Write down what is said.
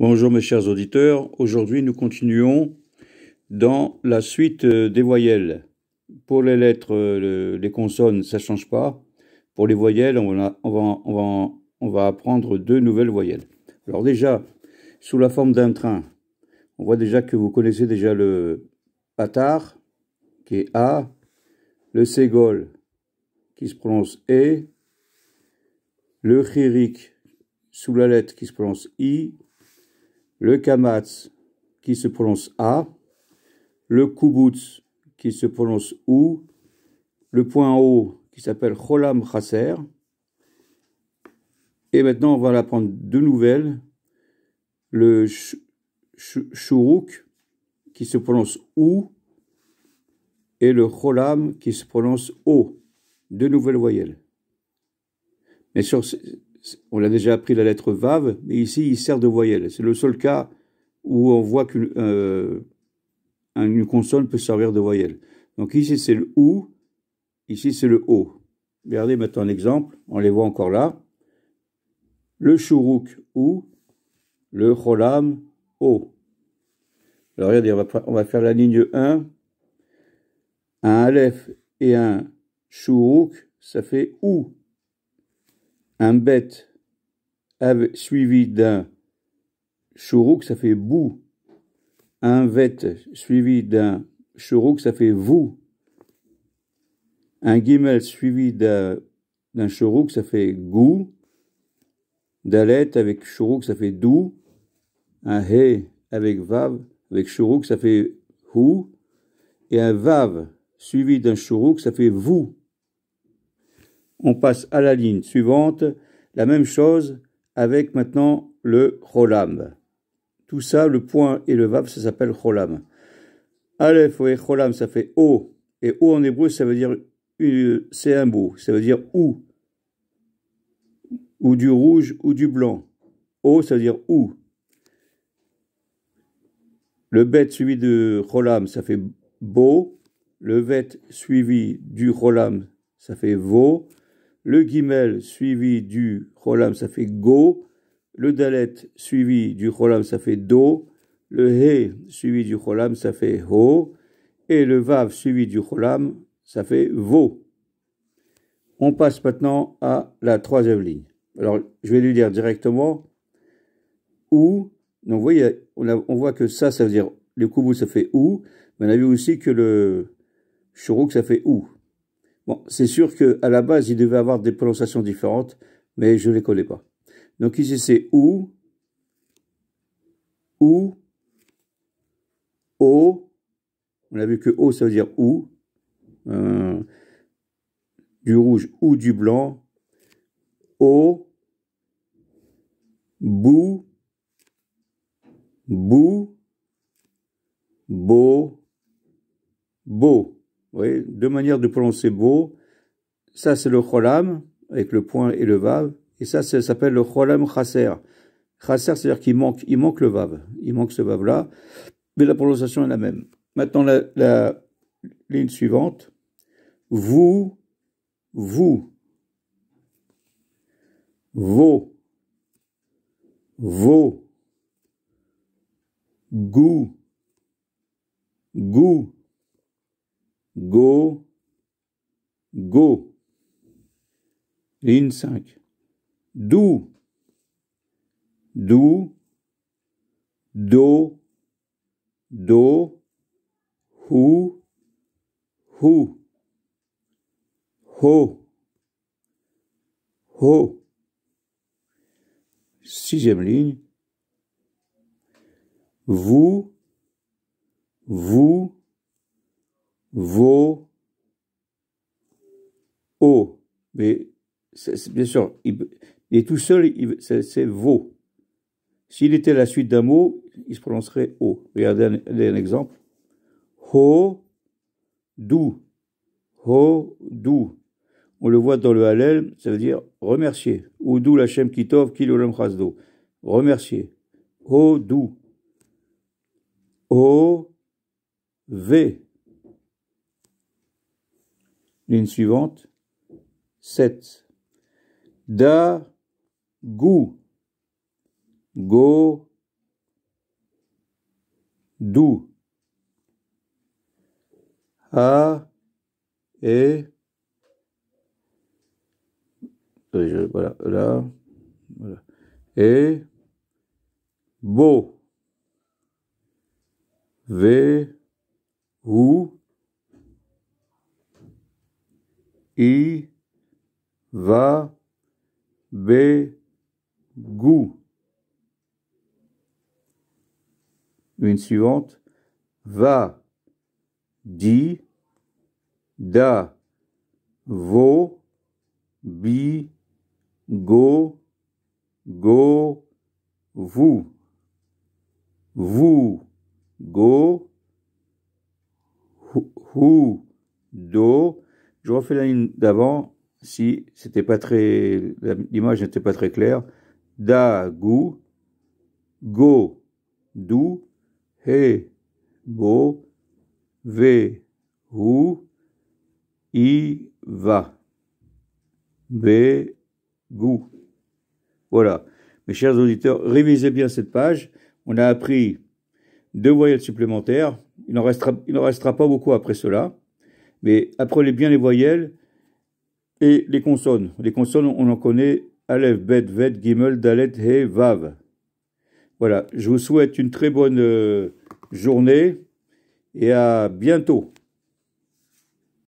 Bonjour mes chers auditeurs, aujourd'hui nous continuons dans la suite des voyelles. Pour les lettres, les consonnes, ça ne change pas. Pour les voyelles, on va apprendre deux nouvelles voyelles. Alors déjà, sous la forme d'un train, on voit déjà que vous connaissez déjà le patar, qui est A, le ségol, qui se prononce E, le chirik, sous la lettre, qui se prononce I, le kamatz, qui se prononce A, le kubutz, qui se prononce OU, le point haut, qui s'appelle cholam chaser. Et maintenant, on va l'apprendre deux nouvelles. Le shuruk, qui se prononce OU, et le cholam, qui se prononce O. Deux nouvelles voyelles. Bien sûr, on a déjà appris la lettre Vav, mais ici, il sert de voyelle. C'est le seul cas où on voit qu'une consonne peut servir de voyelle. Donc ici, c'est le OU, ici, c'est le O. Regardez maintenant un exemple, on les voit encore là. Le shuruk OU, le cholam O. Alors regardez, on va faire la ligne 1. Un aleph et un shuruk, ça fait OU. Un bet suivi d'un shuruk, ça fait bou. Un vet suivi d'un shuruk, ça fait vous. Un gimel suivi d'un shuruk, ça fait gou. Dalet avec shuruk, ça fait dou. Un he avec vav, avec shuruk, ça fait hou. Et un vav suivi d'un shuruk, ça fait vous. On passe à la ligne suivante. La même chose avec maintenant le cholam. Tout ça, le point et le vav, ça s'appelle cholam. Aleph et cholam, ça fait O. Et O en hébreu, ça veut dire, c'est un mot. Ça veut dire ou du rouge ou du blanc. O, ça veut dire ou. Le bet suivi de cholam, ça fait bo. Le vet suivi du cholam, ça fait vo. Le gimel suivi du cholam, ça fait go. Le dalet suivi du cholam, ça fait do. Le he suivi du cholam, ça fait ho. Et le vav suivi du cholam, ça fait vo. On passe maintenant à la troisième ligne. Alors, je vais lui dire directement ou. Donc, vous voyez, on voit que ça veut dire le kubu, ça fait ou. Mais on a vu aussi que le shuruk, ça fait ou. Bon, c'est sûr qu'à la base, il devait avoir des prononciations différentes, mais je ne les connais pas. Donc ici, c'est ou, o. On a vu que o, ça veut dire ou, du rouge ou du blanc. O, bou, bo, bo. Vous voyez, deux manières de prononcer bo. Ça, c'est le cholam, avec le point et le vav. Et ça s'appelle le cholam chaser. Chaser, c'est-à-dire qu'il manque le vav. Il manque ce vav-là, mais la prononciation est la même. Maintenant, la ligne suivante. Vous, vos, gou, go. Ligne 5. Dou, do, hou, ho. Sixième ligne. Vous, vos, o. Mais bien sûr, il est tout seul, c'est vos. S'il était la suite d'un mot, il se prononcerait o. Regardez un exemple. Ho, dou. On le voit dans le Hallel, ça veut dire remercier. Oudou l'Hachem Kitov, Kilolam Chasdo. Remercier. Hodou. V. Ligne suivante. 7. Da, gou. Go, dou. A, et, voilà, là, voilà. Et, beau. V, ou, I, va, B, goût. Une suivante. Va, di, da, vo, bi, go, go, vous. Vous, go, who, do. Je refais la ligne d'avant si c'était pas très, l'image n'était pas très claire. Da, gou, go, dou, he, go, ve, ou, i, va, be, gou. Voilà. Mes chers auditeurs, révisez bien cette page. On a appris 2 voyelles supplémentaires. Il n'en restera pas beaucoup après cela. Mais apprenez bien les voyelles et les consonnes. Les consonnes, on en connaît Aleph, Bet, Vet, Gimel, Dalet, He, Vav. Voilà, je vous souhaite une très bonne journée et à bientôt.